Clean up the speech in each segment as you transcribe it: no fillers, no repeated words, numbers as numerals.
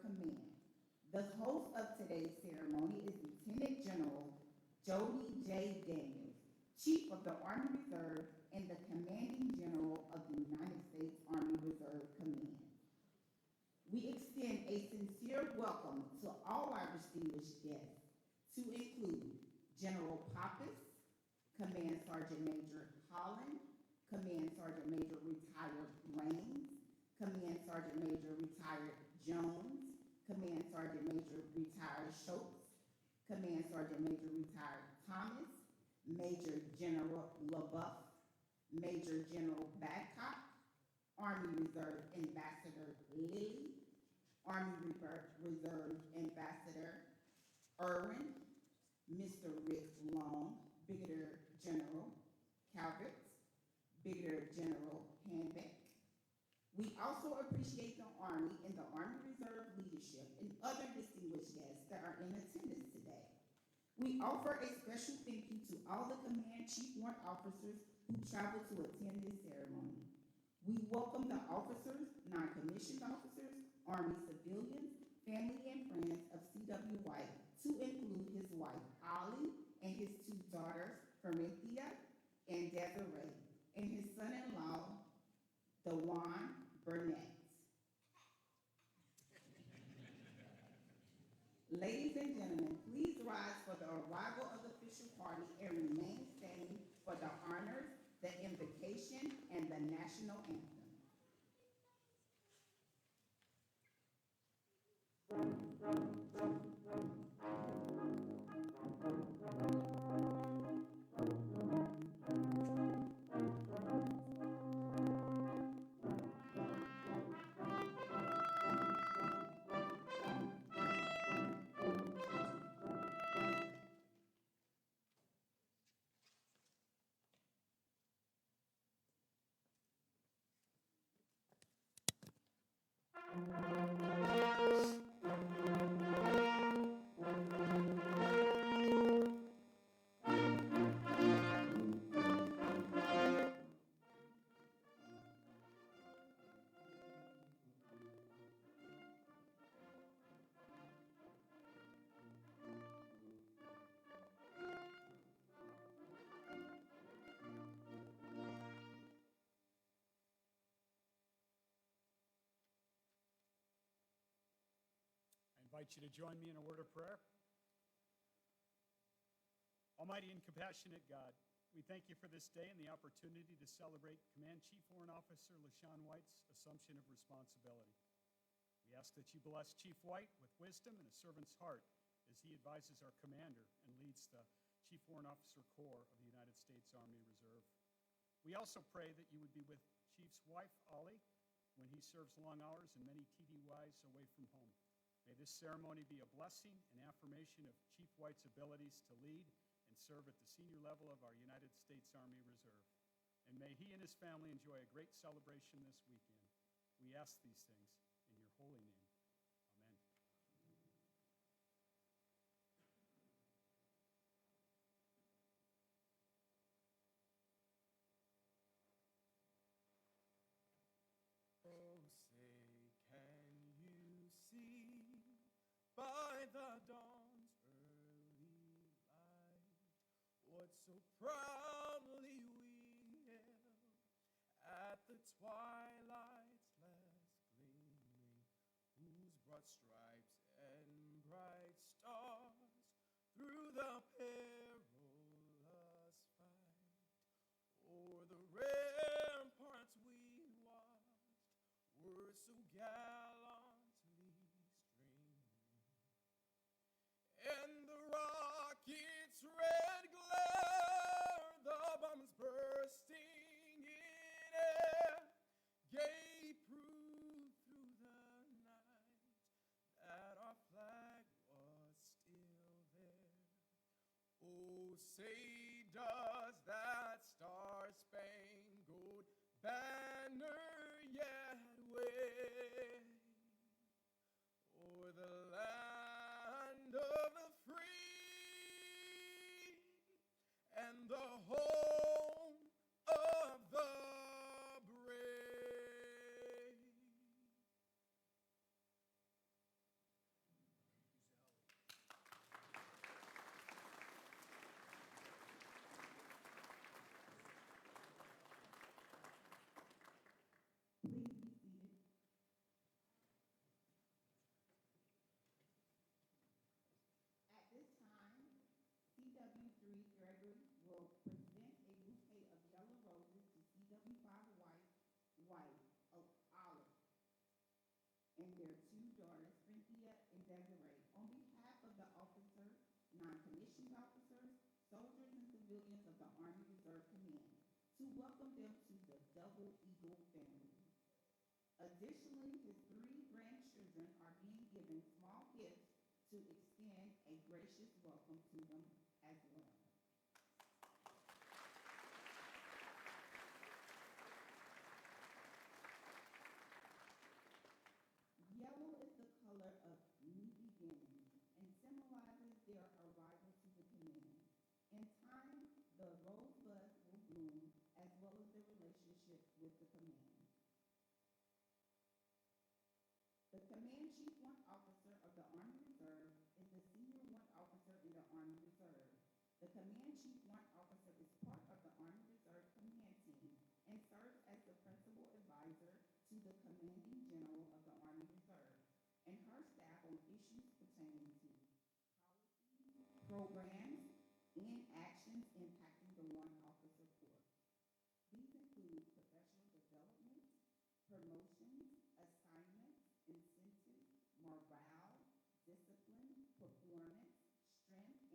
Command. The host of today's ceremony is Lieutenant General Jody J. Daniels, Chief of the Army Reserve and the Commanding General of the United States Army Reserve Command. We extend a sincere welcome to all our distinguished guests, to include General Pappas, Command Sergeant Major Holland, Command Sergeant Major Retired Raines, Command Sergeant Major Retired Jones, Command Sergeant Major Retired Schultz, Command Sergeant Major Retired Thomas, Major General LaBeouf, Major General Babcock, Army Reserve Ambassador Lilly, Army Reserve Ambassador Irwin, Mr. Rick Long, Brigadier General Calvert, Brigadier General Hanbeck. We also appreciate the Army and the Army Reserve leadership and other distinguished guests that are in attendance today. We offer a special thank you to all the Command Chief Warrant Officers who traveled to attend this ceremony. We welcome the officers, non-commissioned officers, Army civilians, family and friends of CW5, to include his wife, Ollie, and his two daughters, Corinthia and Desiree, and his son-in-law, Dewan Burnett. Ladies and gentlemen, please rise for the arrival of the official party and remain standing for the honors, the invocation, and the national anthem. I invite you to join me in a word of prayer. Almighty and compassionate God, we thank you for this day and the opportunity to celebrate Command Chief Warrant Officer LaShon White's assumption of responsibility. We ask that you bless Chief White with wisdom and a servant's heart as he advises our commander and leads the Chief Warrant Officer Corps of the United States Army Reserve. We also pray that you would be with Chief's wife, Ollie, when he serves long hours and many TDYs away from home. May this ceremony be a blessing and affirmation of Chief White's abilities to lead and serve at the senior level of our United States Army Reserve. And may he and his family enjoy a great celebration this weekend. We ask these things in your holy name. Amen. Oh, say, can you see by the dawn's early light what so proudly we hailed at the twilight's last gleaming, whose broad stripes and bright stars through the perilous fight o'er the ramparts we watched were so gallantly streaming, and the rocket's red glare, the bombs bursting in air, gave proof through the night that our flag was still there. Oh, say does that star-spangled banner yet wave o'er the land of the free and the home of the brave? their two daughters, Cynthia and Desiree, on behalf of the officers, non-commissioned officers, soldiers, and civilians of the Army Reserve Command, to welcome them to the Double Eagle family. Additionally, his three grandchildren are being given small gifts to extend a gracious welcome to them as well. Yellow is the color of new beginnings and symbolizes their arrival to the command. In time, the rosebud will bloom, as well as their relationship with the command. The Command Chief Warrant Officer of the Army Reserve is the senior warrant officer in the Army Reserve. The Command Chief Warrant Officer is part of the Army Reserve Command Team and serves as the principal advisor to the Commanding General of the Army Reserve and her staff on issues pertaining to policies, programs, and actions impacting the Warrant Officer Corps. These include professional development, promotions, assignments, incentives, morale, discipline, performance, strength,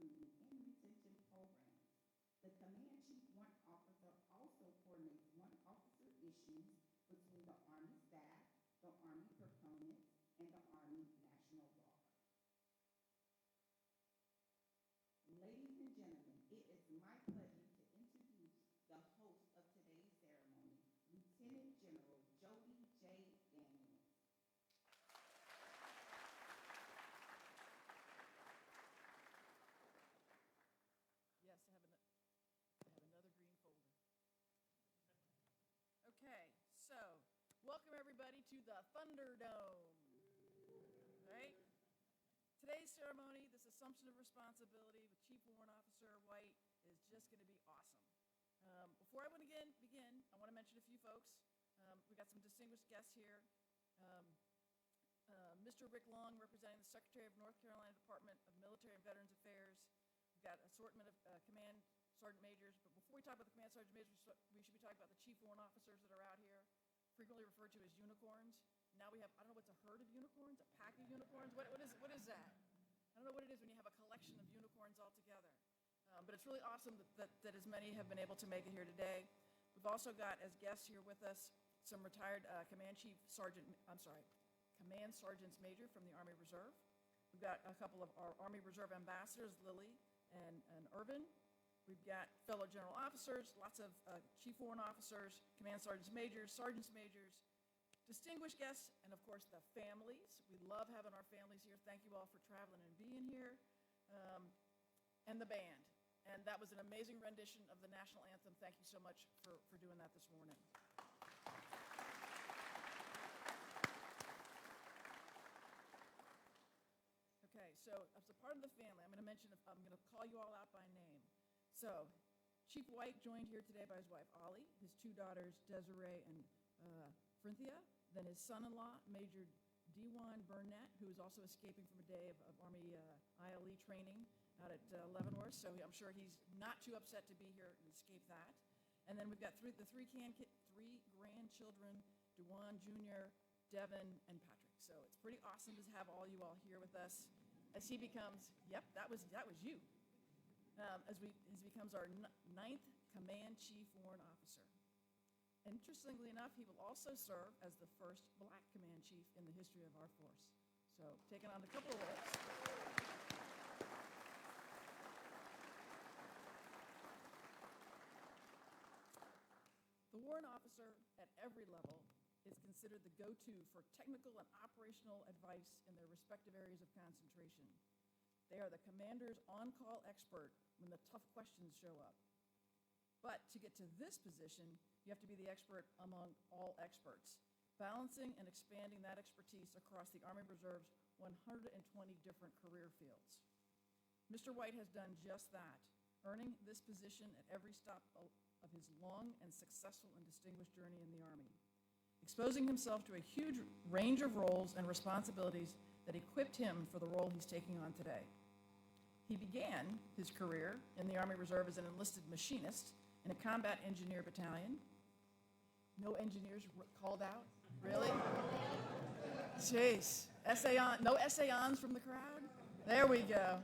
and recruiting and retention programs. The Command Chief Warrant Officer also coordinates warrant officer issues between the Army staff, the Army proponents, and the Army National Guard. Ladies and gentlemen, it is my pleasure to introduce the host of today's ceremony, Lieutenant General Jody J. Daniels. Yes, I have another green folder. Okay, so welcome everybody to the Thunderdome. Right? Today's ceremony, this assumption of responsibility with Chief Warrant Officer White, is just going to be awesome. Before I want to begin, I want to mention a few folks. We've got some distinguished guests here. Mr. Rick Long, representing the Secretary of North Carolina Department of Military and Veterans Affairs. We've got an assortment of Command Sergeant Majors. But before we talk about the Command Sergeant Majors, we should be talking about the Chief Warrant Officers that are out here, frequently referred to as unicorns. Now we have, I don't know what's a herd of unicorns, a pack of unicorns? What is that? I don't know what it is when you have a collection of unicorns all together. But it's really awesome that as many have been able to make it here today. We've also got as guests here with us some retired Command Sergeants Major from the Army Reserve. We've got a couple of our Army Reserve ambassadors, Lily and Irvin. We've got fellow general officers, lots of Chief Warrant Officers, Command Sergeants Majors, Sergeants Majors, distinguished guests, and of course the families. We love having our families here. Thank you all for traveling and being here. And the band. And that was an amazing rendition of the national anthem. Thank you so much for doing that this morning. Okay, so as a part of the family, I'm going to call you all out by name. So, Chief White joined here today by his wife, Ollie, his two daughters, Desiree and Cynthia, then his son-in-law, Major Dewan Burnett, who is also escaping from a day of Army ILE training out at Leavenworth, so I'm sure he's not too upset to be here and escape that. And then we've got the three grandchildren, Dewan Jr., Devin, and Patrick. So it's pretty awesome to have all you all here with us as he becomes, yep, that was you, as he becomes our ninth Command Chief Warrant Officer. Interestingly enough, he will also serve as the first Black Command Chief in the history of our force. So taking on a couple of roles. The Warrant Officer at every level is considered the go-to for technical and operational advice in their respective areas of concentration. They are the commander's on-call expert when the tough questions show up. But to get to this position, you have to be the expert among all experts, balancing and expanding that expertise across the Army Reserve's 120 different career fields. Mr. White has done just that, earning this position at every stop of his long and successful and distinguished journey in the Army, exposing himself to a huge range of roles and responsibilities that equipped him for the role he's taking on today. He began his career in the Army Reserve as an enlisted machinist in a combat engineer battalion. No engineers called out? Really? Jeez. No essay-ons from the crowd? There we go.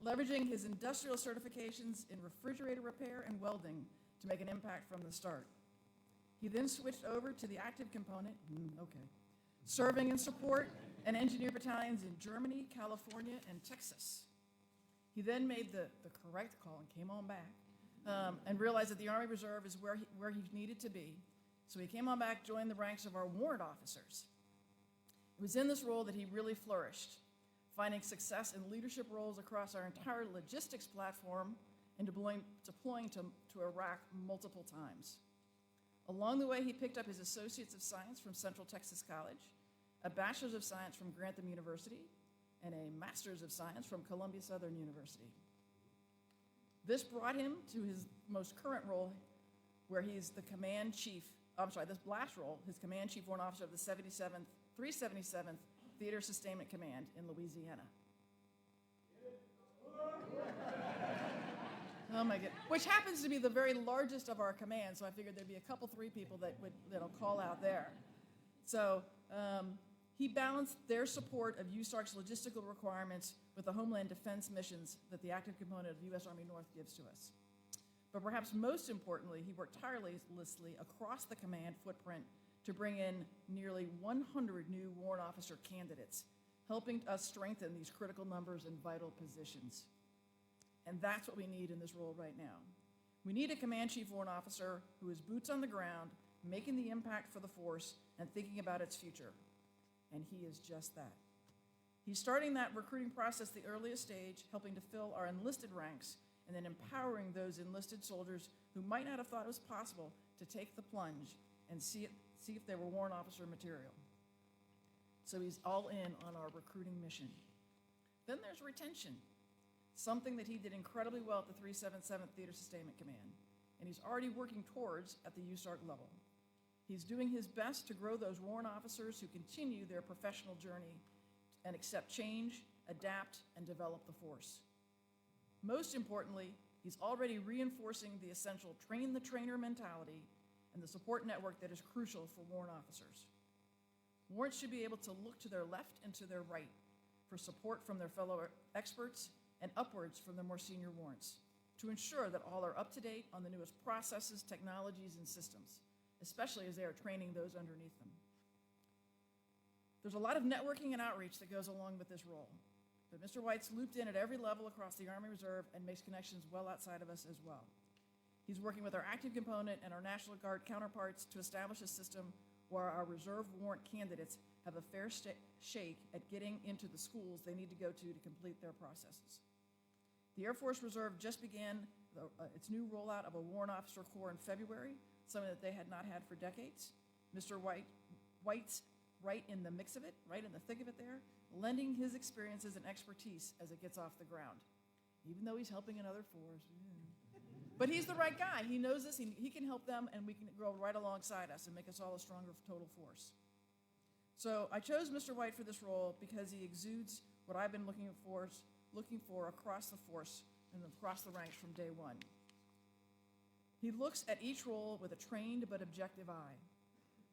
Leveraging his industrial certifications in refrigerator repair and welding to make an impact from the start. He then switched over to the active component, serving in support and engineer battalions in Germany, California, and Texas. He then made the correct call and came on back and realized that the Army Reserve is where he needed to be. So he came on back, joined the ranks of our warrant officers. It was in this role that he really flourished, finding success in leadership roles across our entire logistics platform and deploying to Iraq multiple times. Along the way, he picked up his Associates of Science from Central Texas College, a Bachelor's of Science from Grantham University, and a Master's of Science from Columbia Southern University. This brought him to his most current role, where he's the Command Chief, this last role, his Command Chief Warrant Officer of the 377th Theater Sustainment Command in Louisiana. Oh my God, which happens to be the very largest of our commands, so I figured there'd be a couple, 3 people that'll call out there. So he balanced their support of USARC's logistical requirements with the Homeland Defense missions that the active component of U.S. Army North gives to us. But perhaps most importantly, he worked tirelessly across the command footprint to bring in nearly 100 new warrant officer candidates, helping us strengthen these critical numbers in vital positions. And that's what we need in this role right now. We need a Command Chief Warrant Officer who is boots on the ground, making the impact for the force and thinking about its future. And he is just that. He's starting that recruiting process at the earliest stage, helping to fill our enlisted ranks, and then empowering those enlisted soldiers who might not have thought it was possible to take the plunge and see if they were warrant officer material. So he's all in on our recruiting mission. Then there's retention, something that he did incredibly well at the 377th Theater Sustainment Command, and he's already working towards at the USARC level. He's doing his best to grow those warrant officers who continue their professional journey and accept change, adapt, and develop the force. Most importantly, he's already reinforcing the essential train-the-trainer mentality and the support network that is crucial for warrant officers. Warrants should be able to look to their left and to their right for support from their fellow experts and upwards from the more senior warrants to ensure that all are up to date on the newest processes, technologies, and systems, especially as they are training those underneath them. There's a lot of networking and outreach that goes along with this role, but Mr. White's looped in at every level across the Army Reserve and makes connections well outside of us as well. He's working with our active component and our National Guard counterparts to establish a system where our reserve warrant candidates have a fair shake at getting into the schools they need to go to complete their processes. The Air Force Reserve just began its new rollout of a Warrant Officer Corps in February, something that they had not had for decades. Mr. White's right in the mix of it, right in the thick of it there, lending his experiences and expertise as it gets off the ground, even though he's helping another force. But he's the right guy. He knows this. He can help them, and we can grow right alongside us and make us all a stronger total force. So I chose Mr. White for this role because he exudes what I've been looking for across the force and across the ranks from day one. He looks at each role with a trained but objective eye,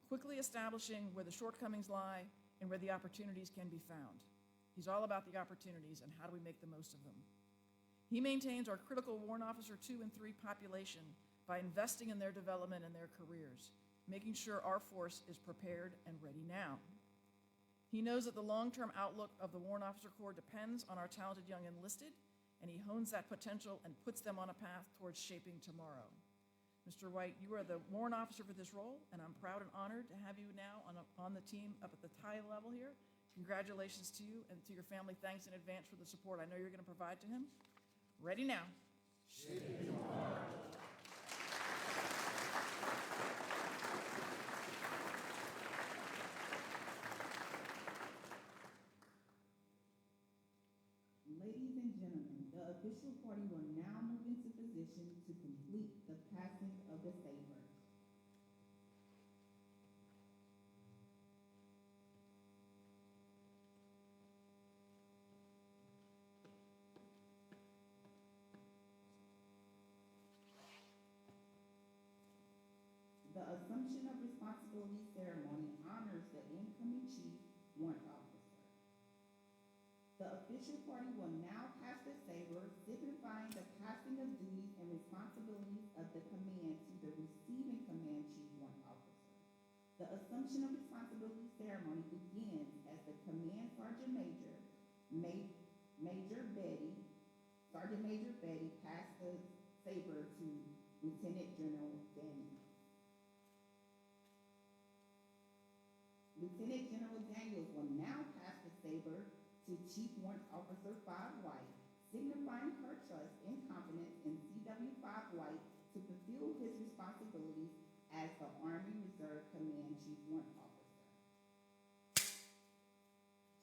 quickly establishing where the shortcomings lie and where the opportunities can be found. He's all about the opportunities and how do we make the most of them. He maintains our critical Warrant Officer 2 and 3 population by investing in their development and their careers, making sure our force is prepared and ready now. He knows that the long-term outlook of the Warrant Officer Corps depends on our talented young enlisted, and he hones that potential and puts them on a path towards shaping tomorrow. Mr. White, you are the Warrant Officer for this role, and I'm proud and honored to have you now on the team up at the tie level here. Congratulations to you and to your family. Thanks in advance for the support I know you're going to provide to him. Ready now. Shaping tomorrow. Ladies and gentlemen, the official party will now move into position to complete the passing of the saber. The Assumption of Responsibility ceremony honors the incoming Chief Warrant Officer. The official party will now pass the saber, signifying the passing of duties and responsibilities of the command to the receiving Command Chief Warrant Officer. The Assumption of Responsibility ceremony begins as the Command Sergeant Major, Sergeant Major Betty passed the saber to Lieutenant General Daniels. Lieutenant General Daniels will now pass the saber to Chief Warrant Officer 5 White, signifying her trust and confidence in CW5 White to fulfill his responsibilities as the Army Reserve Command Chief Warrant Officer.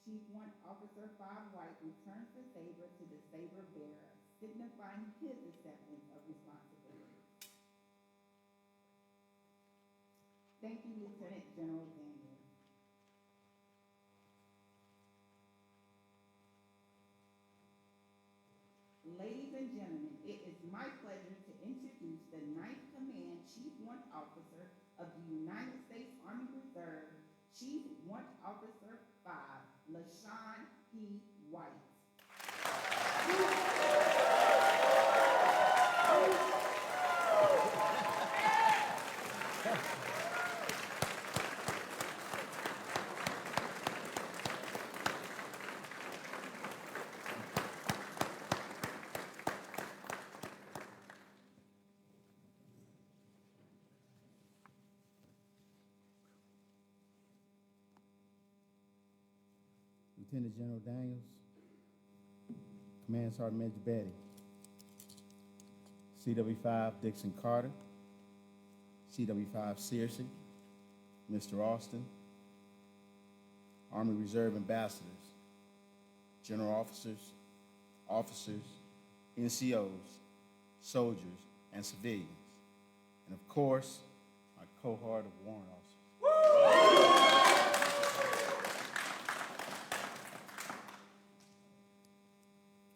Chief Warrant Officer 5 White returns the saber to the saber bearer, signifying his acceptance of responsibility. Thank you, Lieutenant General Daniels. Ladies and gentlemen, it is my pleasure to introduce the 9th Command Chief Warrant Officer of the United States Army Reserve, Chief Warrant Officer 5, LaShon P. White. Lieutenant General Daniels, Command Sergeant Major Betty, CW5 Dixon Carter, CW5 Searcy, Mr. Austin, Army Reserve Ambassadors, General Officers, Officers, NCOs, soldiers, and civilians, and of course, my cohort of warrant officers.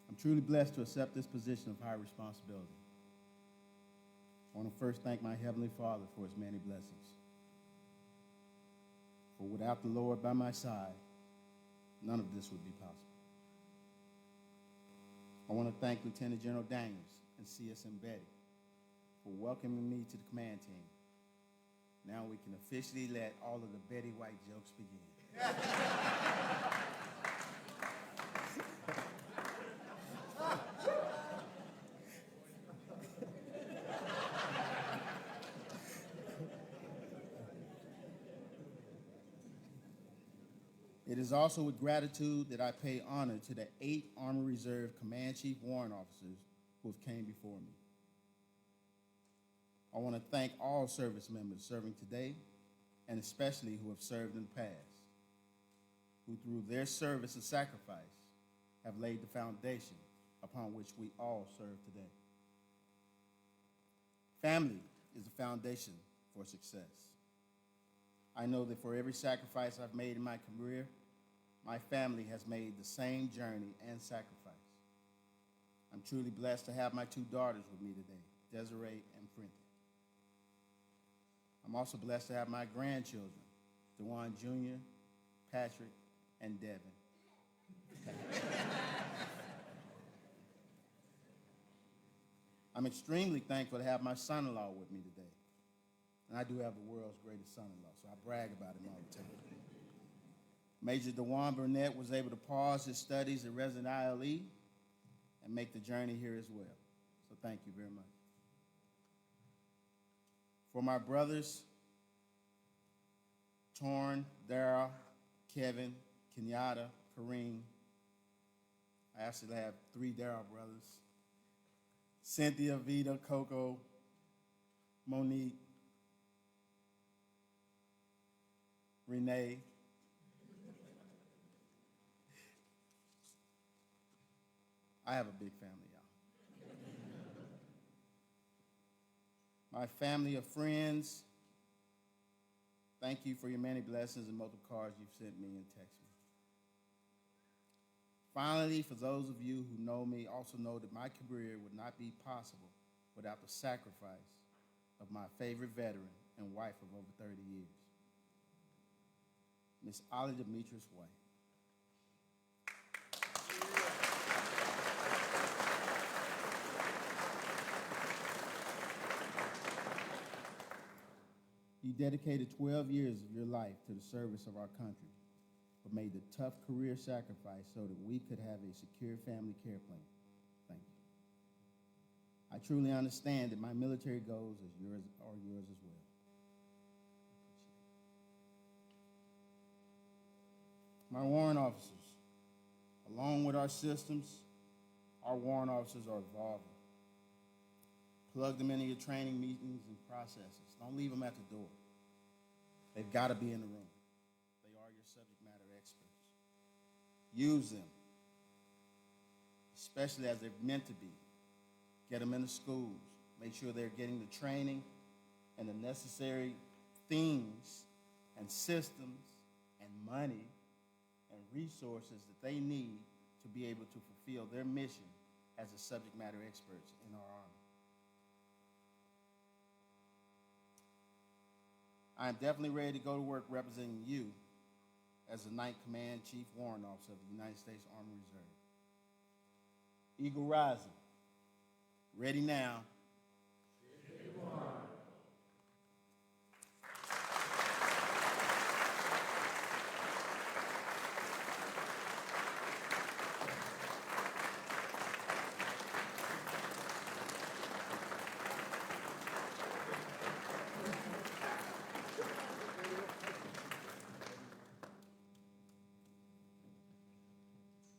I'm truly blessed to accept this position of high responsibility. I want to first thank my Heavenly Father for his many blessings. For without the Lord by my side, none of this would be possible. I want to thank Lieutenant General Daniels and CSM Betty for welcoming me to the command team. Now we can officially let all of the Betty White jokes begin. It is also with gratitude that I pay honor to the 8 Army Reserve Command Chief Warrant Officers who have came before me. I want to thank all service members serving today, and especially who have served in the past, who through their service and sacrifice have laid the foundation upon which we all serve today. Family is the foundation for success. I know that for every sacrifice I've made in my career, my family has made the same journey and sacrifice. I'm truly blessed to have my 2 daughters with me today, Desiree and Printy. I'm also blessed to have my grandchildren, Dewan Jr., Patrick, and Devin. I'm extremely thankful to have my son-in-law with me today. And I do have the world's greatest son-in-law, so I brag about him all the time. Major Dewan Burnett was able to pause his studies at resident ILE and make the journey here as well. So thank you very much. For my brothers, Torn, Dara, Kevin, Kenyatta, Kareem, I actually have 3 Dara brothers, Cynthia, Vita, Coco, Monique, Renee, I have a big family, y'all. My family of friends, thank you for your many blessings and multiple cards you've sent me and text me. Finally, for those of you who know me, also know that my career would not be possible without the sacrifice of my favorite veteran and wife of over 30 years. Miss Ollie Demetrius White. You dedicated 12 years of your life to the service of our country, but made the tough career sacrifice so that we could have a secure family care plan. Thank you. I truly understand that my military goals are yours as well. My warrant officers, along with our systems, our warrant officers are evolving. Plug them into your training meetings and processes. Don't leave them at the door. They've got to be in the room. They are your subject matter experts. Use them, especially as they're meant to be. Get them into schools. Make sure they're getting the training and the necessary things and systems and money and resources that they need to be able to fulfill their mission as a subject matter experts in our Army. I am definitely ready to go to work representing you as the 9th Command Chief Warrant Officer of the United States Army Reserve. Eagle Rising. Ready now.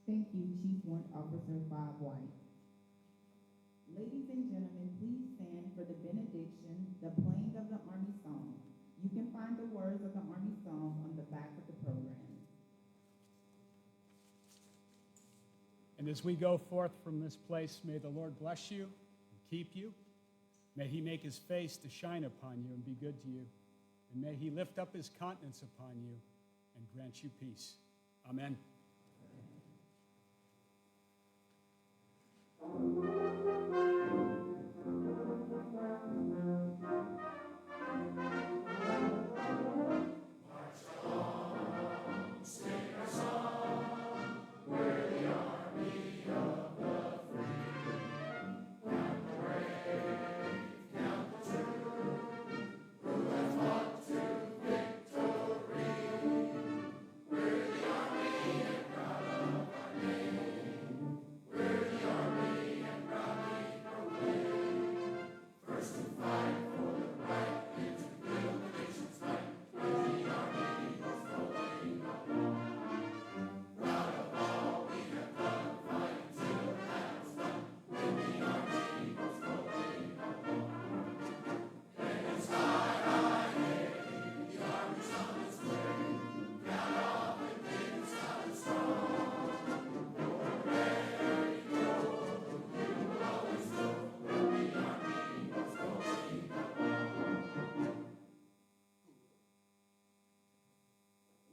Thank you, Chief Warrant Officer 5 White. Ladies and gentlemen, please stand for the benediction, the playing of the Army Song. You can find the words of the Army Song on the back of the program. And as we go forth from this place, may the Lord bless you and keep you. May he make his face to shine upon you and be good to you. And may he lift up his countenance upon you and grant you peace. Amen.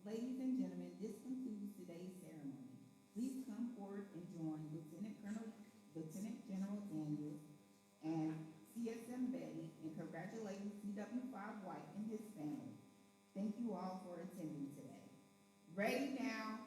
Ladies and gentlemen, this concludes today's ceremony. Please come forward and join Lieutenant General Daniels and CSM Betty in congratulating CW5 White and his family. Thank you all for attending today. Ready now.